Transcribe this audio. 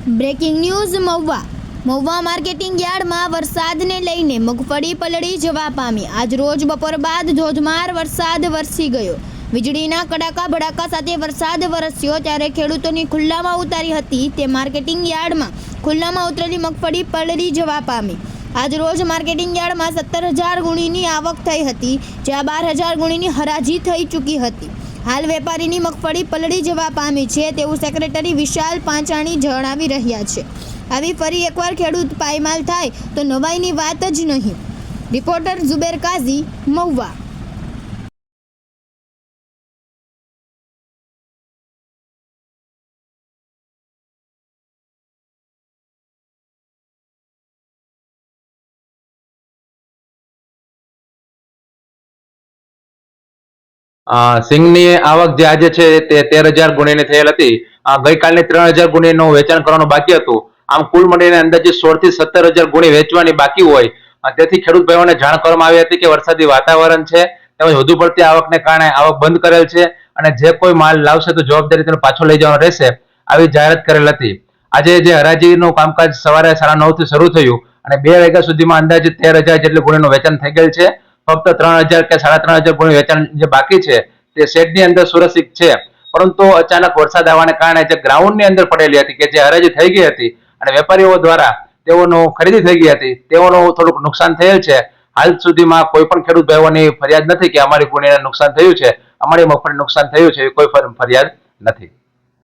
Breaking news Mahuva marketing યાર્ડમાં વરસાદને લઈને મગફળી પલળી જવા પામી। આજ રોજ બપોર બાદ ધોધમાર વરસાદ વરસી ગયો। વીજળીના કડાકા ભડાકા સાથે વરસાદ વરસ્યો ત્યારે ખેડૂતોની ખુલ્લામાં ઉતારી હતી તે માર્કેટિંગ યાર્ડમાં ખુલ્લામાં ઉતરેલી મગફળી પલળી જવા પામી। આજ રોજ માર્કેટિંગ યાર્ડમાં 17,000 ગુણીની આવક થઈ હતી, જ્યાં 12,000 ગુણીની હરાજી થઈ ચૂકી હતી। હાલ વેપારીની મગફળી પલળી જવા પામી છે તેવું સેક્રેટરી વિશાલ પાંચાણી જણાવી રહ્યા છે। આવી ફરી એકવાર ખેડૂત પાયમાલ થાય તો નવાઈની વાત જ નહીં। રિપોર્ટર ઝુબેર કાઝી, મહુવા। સિંગની આવક જે આજે છે તે 13,000 ગુણીની થયેલ હતી। ગઈકાલની 3,000 ગુણીનું વેચાણ કરવાનું બાકી હતું। આમ કુલ મળીને અંદાજે 16 થી 17,000 ગુણી વેચવાની બાકી હોય, તેથી ખેડૂત ભાઈઓને જાણ કરવામાં આવી હતી કે વરસાદી વાતાવરણ છે તેમજ વધુ પડતી આવકને કારણે આવક બંધ કરેલ છે અને જે કોઈ માલ લાવશે તો જવાબદારી તેનો પાછો લઈ જવાનો રહેશે, આવી જાહેરાત કરેલ હતી। આજે જે હરાજીનું કામકાજ સવારે 9:30 થી શરૂ થયું અને 2 વાગ્યા સુધીમાં અંદાજે 13,000 જેટલું ગુણીનું વેચાણ થઈ ગયેલ છે। ફક્ત 3,000 કે 3,500 ગુણી વેચાણ જે બાકી છે તે શેડની અંદર સુરક્ષિત છે, પરંતુ અચાનક વરસાદ આવવાને કારણે જે ગ્રાઉન્ડની અંદર પડેલી હતી કે જે હરાજી થઈ ગઈ હતી અને વેપારીઓ દ્વારા તેઓનું ખરીદી થઈ ગઈ હતી, તેઓનું થોડુંક નુકસાન થયેલ છે। હાલ સુધીમાં કોઈ પણ ખેડૂત ભાઈઓની ફરિયાદ નથી કે અમારી ગુણીને નુકસાન થયું છે, અમારી મગફળી નુકસાન થયું છે, એવી કોઈ ફરિયાદ નથી।